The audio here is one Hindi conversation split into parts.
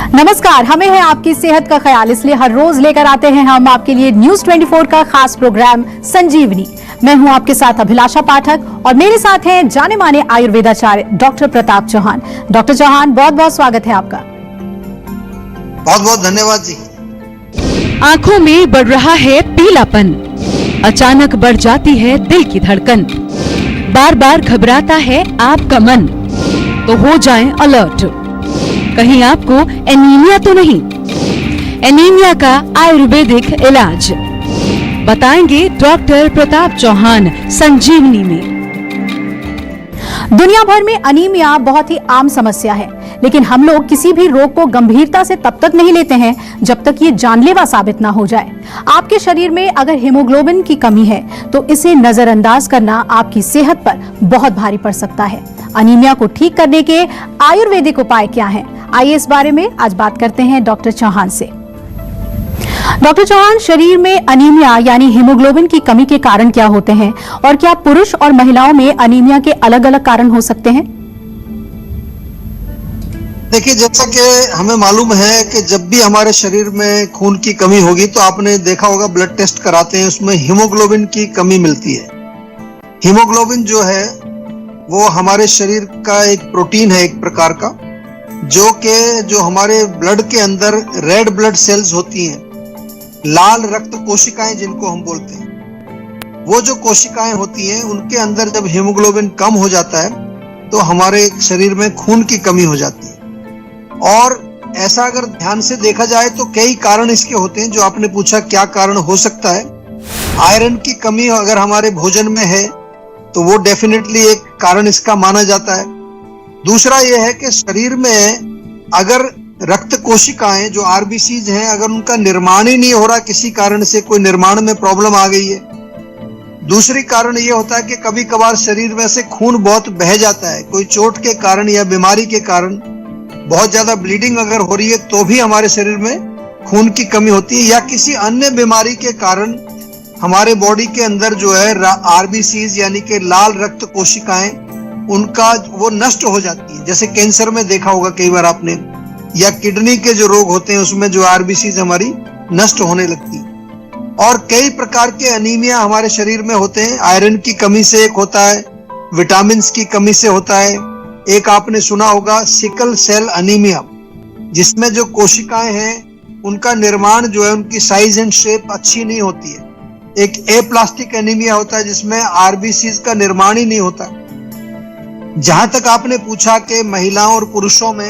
नमस्कार, हमें है आपकी सेहत का ख्याल, इसलिए हर रोज लेकर आते हैं हम आपके लिए न्यूज 24 का खास प्रोग्राम संजीवनी। मैं हूं आपके साथ अभिलाषा पाठक और मेरे साथ हैं जाने माने आयुर्वेदाचार्य डॉक्टर प्रताप चौहान। डॉक्टर चौहान, बहुत बहुत स्वागत है आपका। बहुत बहुत धन्यवाद जी। आंखों में बढ़ रहा है पीलापन, अचानक बढ़ जाती है दिल की धड़कन, बार बार घबराता है आपका मन, तो हो जाएं अलर्ट। कहीं आपको एनीमिया तो नहीं? एनीमिया का आयुर्वेदिक इलाज बताएंगे डॉक्टर प्रताप चौहान संजीवनी में। दुनिया भर में अनीमिया बहुत ही आम समस्या है, लेकिन हम लोग किसी भी रोग को गंभीरता से तब तक नहीं लेते हैं जब तक ये जानलेवा साबित ना हो जाए। आपके शरीर में अगर हीमोग्लोबिन की कमी है तो इसे नजरअंदाज करना आपकी सेहत पर बहुत भारी पड़ सकता है। अनीमिया को ठीक करने के आयुर्वेदिक उपाय क्या हैं? आइए इस बारे में आज बात करते हैं डॉक्टर चौहान से। डॉक्टर चौहान, शरीर में अनीमिया यानी हीमोग्लोबिन की कमी के कारण क्या होते हैं और क्या पुरुष और महिलाओं में अनीमिया के अलग अलग कारण हो सकते हैं? देखिए, जैसा कि हमें मालूम है कि जब भी हमारे शरीर में खून की कमी होगी तो आपने देखा होगा ब्लड टेस्ट कराते हैं, उसमें हीमोग्लोबिन की कमी मिलती है। हीमोग्लोबिन जो है वो हमारे शरीर का एक प्रोटीन है, एक प्रकार का, जो हमारे ब्लड के अंदर रेड ब्लड सेल्स होती हैं, लाल रक्त कोशिकाएं जिनको हम बोलते हैं, वो जो कोशिकाएं होती हैं उनके अंदर जब हीमोग्लोबिन कम हो जाता है तो हमारे शरीर में खून की कमी हो जाती है। और ऐसा अगर ध्यान से देखा जाए तो कई कारण इसके होते हैं। जो आपने पूछा क्या कारण हो सकता है, आयरन की कमी अगर हमारे भोजन में है तो वो डेफिनेटली एक कारण इसका माना जाता है। दूसरा यह है कि शरीर में अगर रक्त कोशिकाएं जो आरबीसीज हैं, अगर उनका निर्माण ही नहीं हो रहा, किसी कारण से कोई निर्माण में प्रॉब्लम आ गई है। दूसरी कारण ये होता है कि कभी कभार शरीर में से खून बहुत बह जाता है, कोई चोट के कारण या बीमारी के कारण बहुत ज्यादा ब्लीडिंग अगर हो रही है तो भी हमारे शरीर में खून की कमी होती है, या किसी अन्य बीमारी के कारण हमारे बॉडी के अंदर जो है आरबीसीज यानी कि लाल रक्त कोशिकाएं उनका वो नष्ट हो जाती है। जैसे कैंसर में देखा होगा कई बार आपने, या किडनी के जो रोग होते हैं उसमें जो आरबीसीज हमारी नष्ट होने लगती है। और कई प्रकार के अनीमिया हमारे शरीर में होते हैं। आयरन की कमी से एक होता है, विटामिन की कमी से होता है, एक आपने सुना होगा सिकल सेल अनीमिया, जिसमें जो कोशिकाएं हैं उनका निर्माण जो है, उनकी साइज एंड शेप अच्छी नहीं होती है। एक एप्लास्टिक एनीमिया होता है जिसमें आरबीसीज का निर्माण ही नहीं होता। जहां तक आपने पूछा कि महिलाओं और पुरुषों में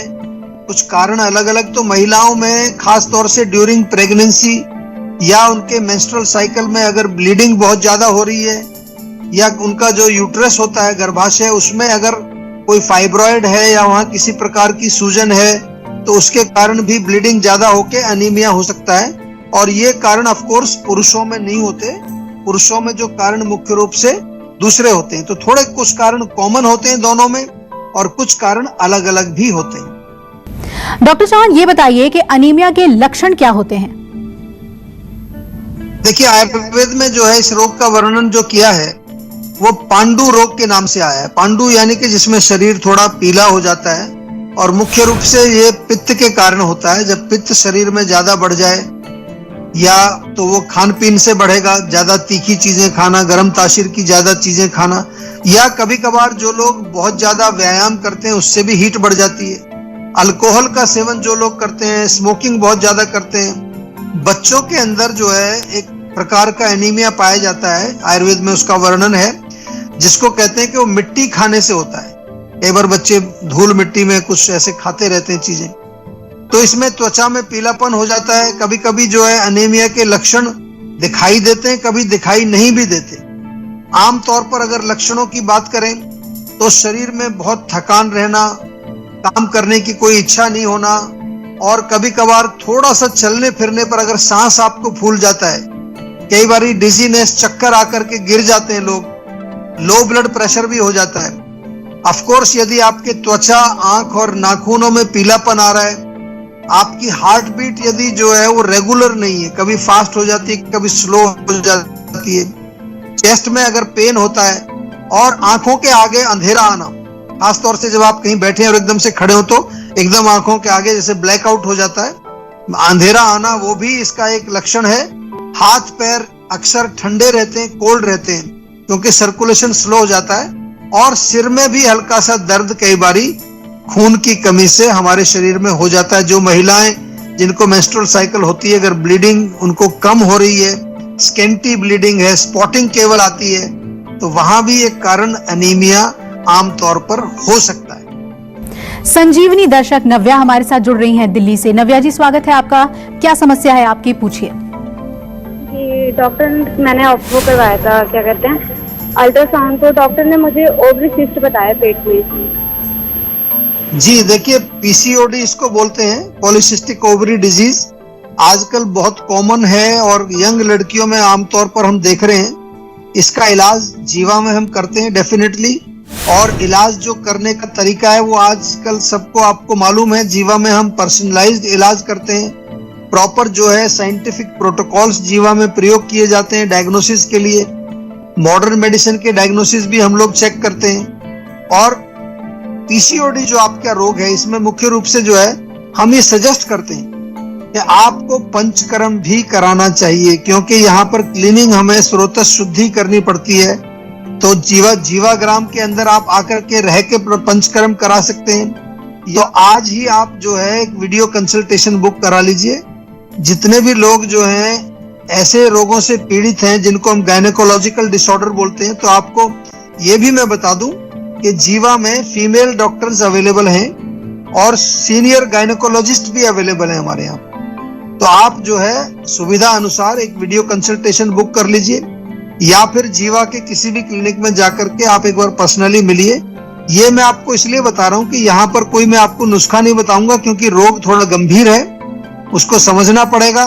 कुछ कारण अलग अलग, तो महिलाओं में खास तौर से ड्यूरिंग प्रेगनेंसी या उनके मेंस्ट्रुअल साइकिल में अगर ब्लीडिंग बहुत ज्यादा हो रही है, या उनका जो यूट्रस होता है, गर्भाशय, उसमें अगर कोई फाइब्रॉइड है या वहां किसी प्रकार की सूजन है तो उसके कारण भी ब्लीडिंग ज्यादा होके अनीमिया हो सकता है। और ये कारण ऑफ कोर्स पुरुषों में नहीं होते। पुरुषों में जो कारण मुख्य रूप से दूसरे होते हैं। तो थोड़े कुछ कारण कॉमन होते हैं दोनों में और कुछ कारण अलग अलग भी होते हैं। डॉक्टर चौहान, ये बताइए कि अनीमिया के लक्षण क्या होते हैं? देखिए, आयुर्वेद में जो है इस रोग का वर्णन जो किया है वो पांडु रोग के नाम से आया है। पांडु यानी कि जिसमें शरीर थोड़ा पीला हो जाता है, और मुख्य रूप से ये पित्त के कारण होता है। जब पित्त शरीर में ज्यादा बढ़ जाए, या तो वो खान पीन से बढ़ेगा, ज्यादा तीखी चीजें खाना, गर्म तासीर की ज्यादा चीजें खाना, या कभी कभार जो लोग बहुत ज्यादा व्यायाम करते हैं उससे भी हीट बढ़ जाती है। अल्कोहल का सेवन जो लोग करते हैं, स्मोकिंग बहुत ज्यादा करते हैं। बच्चों के अंदर जो है एक प्रकार का एनीमिया पाया जाता है, आयुर्वेद में उसका वर्णन है, जिसको कहते हैं कि वो मिट्टी खाने से होता है। कई बार बच्चे धूल मिट्टी में कुछ ऐसे खाते रहते हैं चीजें, तो इसमें त्वचा में पीलापन हो जाता है। कभी कभी जो है अनीमिया के लक्षण दिखाई देते हैं, कभी दिखाई नहीं भी देते। आमतौर पर अगर लक्षणों की बात करें तो शरीर में बहुत थकान रहना, काम करने की कोई इच्छा नहीं होना, और कभी कभार थोड़ा सा चलने फिरने पर अगर सांस आपको फूल जाता है, कई बार डिजीनेस, चक्कर आकर के गिर जाते हैं लोग, लो ब्लड प्रेशर भी हो जाता है। ऑफ कोर्स यदि आपके त्वचा, आंख और नाखूनों में पीलापन आ रहा है, आपकी हार्ट बीट यदि जो है वो रेगुलर नहीं है, कभी फास्ट हो जाती है, कभी स्लो हो जाती है, चेस्ट में अगर पेन होता है, और आंखों के आगे अंधेरा आना, खासतौर से जब आप कहीं बैठे हैं और एकदम से खड़े हो तो एकदम आंखों के आगे जैसे ब्लैकआउट हो जाता है, अंधेरा आना, वो भी इसका एक लक्षण है। हाथ पैर अक्सर ठंडे रहते हैं, कोल्ड रहते हैं, क्योंकि सर्कुलेशन स्लो हो जाता है। और सिर में भी हल्का सा दर्द कई बारी खून की कमी से हमारे शरीर में हो जाता है। जो महिलाएं जिनको मेंस्ट्रुअल साइकिल होती है, अगर ब्लीडिंग उनको कम हो रही है, स्केंटी ब्लीडिंग है, स्पॉटिंग केवल आती है, तो वहां भी एक कारण एनीमिया आमतौर पर हो सकता है। संजीवनी दर्शक नव्या हमारे साथ जुड़ रही हैं दिल्ली से। नव्या जी, स्वागत है आपका। क्या समस्या है आपकी, पूछिए। जी डॉक्टर, मैंने वो करवाया था, क्या कहते हैं, अल्ट्रासाउंड। तो डॉक्टर ने मुझे ओवरी सिस्ट बताया पेट में। जी देखिए, पीसीओडी इसको बोलते हैं, पॉलीसिस्टिक ओवरी डिजीज। आजकल बहुत कॉमन है और यंग लड़कियों में आमतौर पर हम देख रहे हैं। इसका इलाज जीवा में हम करते हैं डेफिनेटली, और इलाज जो करने का तरीका है वो आजकल सबको आपको मालूम है। जीवा में हम पर्सनलाइज्ड इलाज करते हैं, प्रॉपर जो है साइंटिफिक प्रोटोकॉल्स जीवा में प्रयोग किए जाते हैं डायग्नोसिस के लिए। मॉडर्न मेडिसिन के डायग्नोसिस भी हम लोग चेक करते हैं। और पीसीओडी जो आपका रोग है, इसमें मुख्य रूप से जो है हम ये सजेस्ट करते हैं कि आपको पंचकर्म भी कराना चाहिए, क्योंकि यहाँ पर क्लीनिंग हमें स्रोतः शुद्धि करनी पड़ती है। तो जीवाग्राम के अंदर आप आकर के रह के पंचकर्म करा सकते हैं। तो आज ही आप जो है एक वीडियो कंसल्टेशन बुक करा लीजिए। जितने भी लोग जो हैं ऐसे रोगों से पीड़ित हैं जिनको हम गायनेकोलॉजिकल डिसऑर्डर बोलते हैं, तो आपको ये भी मैं बता दूं कि जीवा में फीमेल डॉक्टर्स अवेलेबल हैं और सीनियर गायनेकोलॉजिस्ट भी अवेलेबल हैं हमारे यहाँ। तो आप जो है सुविधा अनुसार एक वीडियो कंसल्टेशन बुक कर लीजिए, या फिर जीवा के किसी भी क्लिनिक में जाकर के आप एक बार पर्सनली मिलिए। ये मैं आपको इसलिए बता रहा हूँ कि यहाँ पर कोई मैं आपको नुस्खा नहीं बताऊंगा, क्योंकि रोग थोड़ा गंभीर है, उसको समझना पड़ेगा।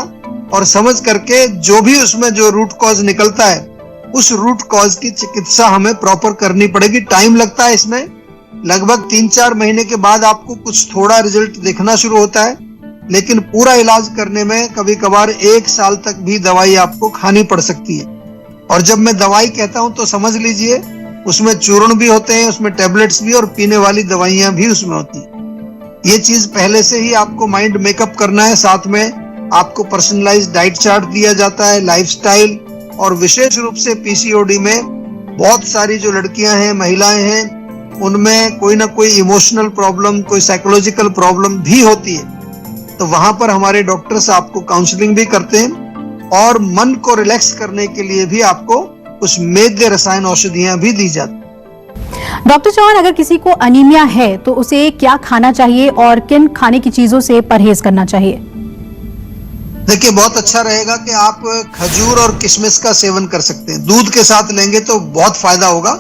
और समझ करके जो भी उसमें जो रूट कॉज निकलता है, उस रूट कॉज की चिकित्सा हमें प्रॉपर करनी पड़ेगी। टाइम लगता है इसमें, लगभग 3-4 महीने के बाद आपको कुछ थोड़ा रिजल्ट दिखना शुरू होता है, लेकिन पूरा इलाज करने में कभी कभार 1 साल तक भी दवाई आपको खानी पड़ सकती है। और जब मैं दवाई कहता हूं तो समझ लीजिए, उसमें चूर्ण भी होते हैं, उसमें टेबलेट्स भी, और पीने वाली दवाइयां भी उसमें होती हैं। ये चीज पहले से ही आपको माइंड मेकअप करना है। साथ में आपको पर्सनलाइज्ड डाइट चार्ट दिया जाता है, लाइफस्टाइल, और विशेष रूप से पीसीओडी में बहुत सारी जो लड़कियां हैं, महिलाएं हैं, उनमें कोई ना कोई इमोशनल प्रॉब्लम, कोई साइकोलॉजिकल प्रॉब्लम भी होती है। तो वहां पर हमारे डॉक्टर्स आपको काउंसलिंग भी करते हैं, और मन को रिलैक्स करने के लिए भी आपको कुछ मेद्य रसायन औषधियां भी दी जाती। डॉक्टर चौहान, अगर किसी को अनीमिया है तो उसे क्या खाना चाहिए और किन खाने की चीजों से परहेज करना चाहिए? देखिए, बहुत अच्छा रहेगा कि आप खजूर और किशमिश का सेवन कर सकते हैं। दूध के साथ लेंगे तो बहुत फायदा होगा।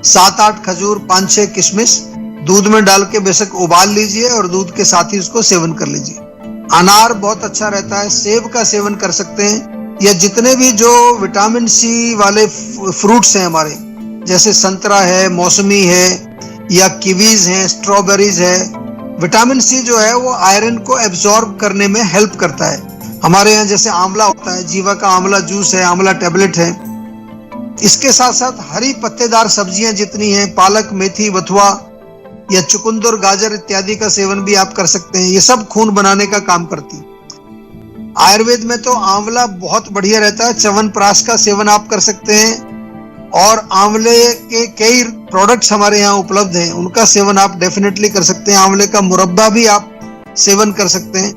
7-8 खजूर, 5-6 किशमिश दूध में डाल के बेशक उबाल लीजिए और दूध के साथ ही उसको सेवन कर लीजिए। अनार बहुत अच्छा रहता है, सेब का सेवन कर सकते हैं, या जितने भी जो विटामिन सी वाले फ्रूट्स हैं हमारे, जैसे संतरा है, मौसमी है, या कीवीज हैं, स्ट्रॉबेरीज है। विटामिन सी जो है वो आयरन को एब्जॉर्ब करने में हेल्प करता है। हमारे यहाँ जैसे आंवला होता है, जीवा का आंवला जूस है, आंवला टैबलेट है। इसके साथ साथ हरी पत्तेदार सब्जियां जितनी हैं, पालक, मेथी, बथुआ या चुकंदर, गाजर इत्यादि का सेवन भी आप कर सकते हैं। ये सब खून बनाने का काम करती है। आयुर्वेद में तो आंवला बहुत बढ़िया रहता है, च्यवनप्राश का सेवन आप कर सकते हैं, और आंवले के कई प्रोडक्ट्स हमारे यहाँ उपलब्ध हैं, उनका सेवन आप डेफिनेटली कर सकते हैं। आंवले का मुरब्बा भी आप सेवन कर सकते हैं।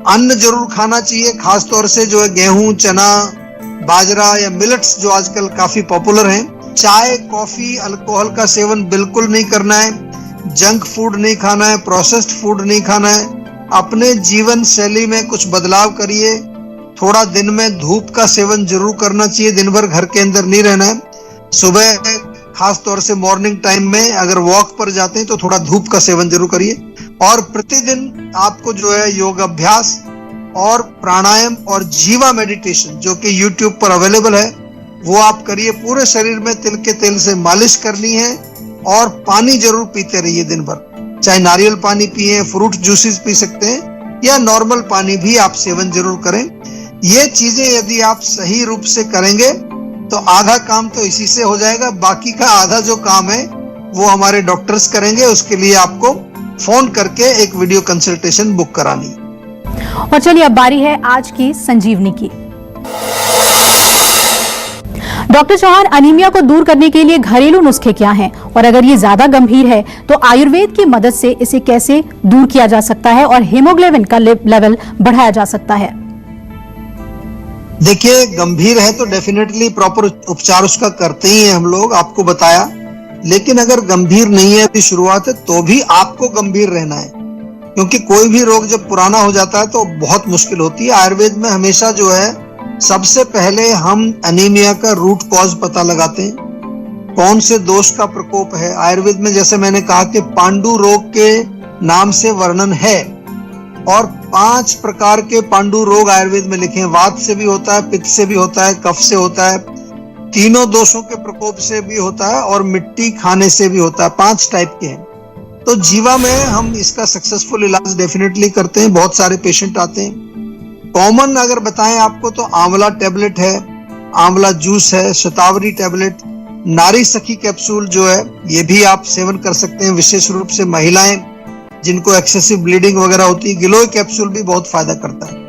अन्न जरूर खाना चाहिए, खासतौर से जो है गेहूं, चना, बाजरा या मिलेट्स जो आजकल काफी पॉपुलर हैं। चाय, कॉफी, अल्कोहल का सेवन बिल्कुल नहीं करना है। जंक फूड नहीं खाना है, प्रोसेस्ड फूड नहीं खाना है। अपने जीवन शैली में कुछ बदलाव करिए। थोड़ा दिन में धूप का सेवन जरूर करना चाहिए, दिन भर घर के अंदर नहीं रहना है। सुबह खास तौर से मॉर्निंग टाइम में अगर वॉक पर जाते हैं तो थोड़ा धूप का सेवन जरूर करिए। और प्रतिदिन आपको जो है योग अभ्यास और प्राणायाम और जीवा मेडिटेशन जो कि YouTube पर अवेलेबल है वो आप करिए। पूरे शरीर में तिल के तेल से मालिश करनी है और पानी जरूर पीते रहिए दिन भर, चाहे नारियल पानी पिए, फ्रूट जूसेस पी सकते हैं या नॉर्मल पानी भी आप सेवन जरूर करें। ये चीजें यदि आप सही रूप से करेंगे तो आधा काम तो इसी से हो जाएगा, बाकी का आधा जो काम है वो हमारे डॉक्टर्स करेंगे। उसके लिए आपको फोन करके एक वीडियो कंसल्टेशन बुक करानी। और चलिए अब बारी है आज की संजीवनी की। डॉक्टर चौहान, अनीमिया को दूर करने के लिए घरेलू नुस्खे क्या हैं और अगर ये ज्यादा गंभीर है तो आयुर्वेद की मदद से इसे कैसे दूर किया जा सकता है और हीमोग्लोबिन का लेवल बढ़ाया जा सकता है? देखिए, गंभीर है तो डेफिनेटली प्रॉपर उपचार उसका करते ही हैं हम लोग, आपको बताया। लेकिन अगर गंभीर नहीं है, अभी शुरुआत है, तो भी आपको गंभीर रहना है, क्योंकि कोई भी रोग जब पुराना हो जाता है तो बहुत मुश्किल होती है। आयुर्वेद में हमेशा जो है सबसे पहले हम एनीमिया का रूट कॉज पता लगाते हैं, कौन से दोष का प्रकोप है। आयुर्वेद में जैसे मैंने कहा कि पांडु रोग के नाम से वर्णन है और 5 प्रकार के पांडु रोग आयुर्वेद में लिखे हैं। वात से भी होता है, पित्त से भी होता है, कफ से होता है, तीनों दोषों के प्रकोप से भी होता है और मिट्टी खाने से भी होता है। 5 टाइप के हैं। तो जीवा में हम इसका सक्सेसफुल इलाज डेफिनेटली करते हैं। बहुत सारे पेशेंट आते हैं। कॉमन अगर बताएं आपको तो आंवला टेबलेट है, आंवला जूस है, शतावरी टेबलेट, नारी सखी कैप्सूल जो है ये भी आप सेवन कर सकते हैं। विशेष रूप से महिलाएं जिनको एक्सेसिव ब्लीडिंग वगैरह होती है, गिलोय कैप्सूल भी बहुत फायदा करता है।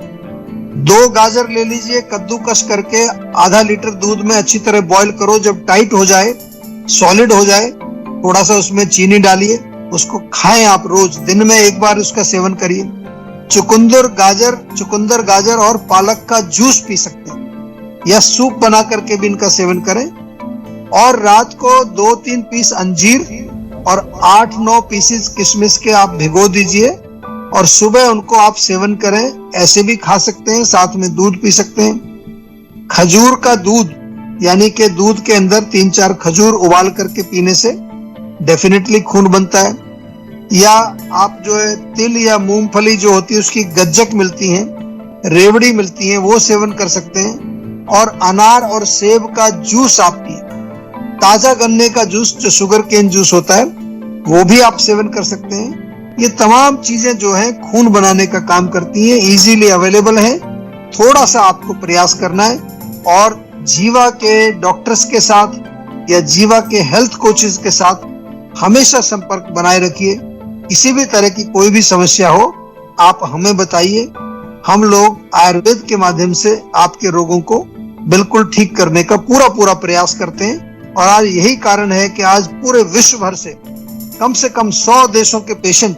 2 गाजर ले लीजिए, कद्दूकस करके आधा लीटर दूध में अच्छी तरह बॉईल करो। जब टाइट हो जाए, सॉलिड हो जाए, थोड़ा सा उसमें चीनी डालिए, उसको खाएं आप रोज, दिन में 1 बार उसका सेवन करिए। चुकंदर गाजर और पालक का जूस पी सकते हैं या सूप बना करके भी इनका सेवन करें। और रात को 2-3 पीस अंजीर और 8-9 पीसेस किशमिश के आप भिगो दीजिए और सुबह उनको आप सेवन करें। ऐसे भी खा सकते हैं, साथ में दूध पी सकते हैं। खजूर का दूध, यानी कि दूध के अंदर 3-4 खजूर उबाल करके पीने से डेफिनेटली खून बनता है। या आप जो है तिल या मूंगफली जो होती है उसकी गज्जक मिलती है, रेवड़ी मिलती है, वो सेवन कर सकते हैं। और अनार और सेब का जूस आप पिए। ताजा गन्ने का जूस जो शुगर केन जूस होता है वो भी आप सेवन कर सकते हैं। ये तमाम चीजें जो है खून बनाने का काम करती हैं, इजीली अवेलेबल है। थोड़ा सा आपको प्रयास करना है और जीवा के डॉक्टर्स के साथ या जीवा के हेल्थ कोचेस के साथ हमेशा संपर्क बनाए रखिए। किसी भी तरह की कोई भी समस्या हो आप हमें बताइए। हम लोग आयुर्वेद के माध्यम से आपके रोगों को बिल्कुल ठीक करने का पूरा प्रयास करते हैं। और आज यही कारण है कि आज पूरे विश्व भर से कम 100 देशों के पेशेंट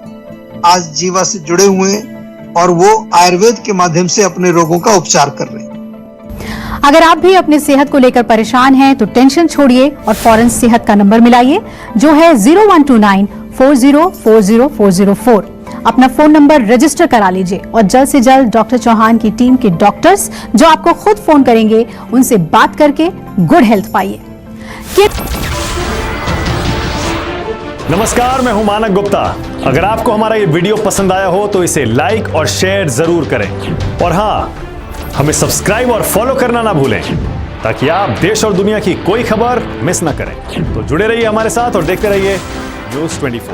आज जीवा से जुड़े हुए हैं और वो आयुर्वेद के माध्यम से अपने रोगों का उपचार कर रहे हैं। अगर आप भी अपने सेहत को लेकर परेशान हैं तो टेंशन छोड़िए और फौरन सेहत का नंबर मिलाइए जो है 0129 40400404। अपना फोन नंबर रजिस्टर करा लीजिए और जल्द से जल्द डॉक्टर चौहान की टीम के डॉक्टर्स जो आपको खुद फोन करेंगे उनसे बात करके गुड हेल्थ पाइए। नमस्कार, मैं हूं मानक गुप्ता। अगर आपको हमारा ये वीडियो पसंद आया हो तो इसे लाइक और शेयर जरूर करें और हाँ, हमें सब्सक्राइब और फॉलो करना ना भूलें ताकि आप देश और दुनिया की कोई खबर मिस ना करें। तो जुड़े रहिए हमारे साथ और देखते रहिए न्यूज़ 24।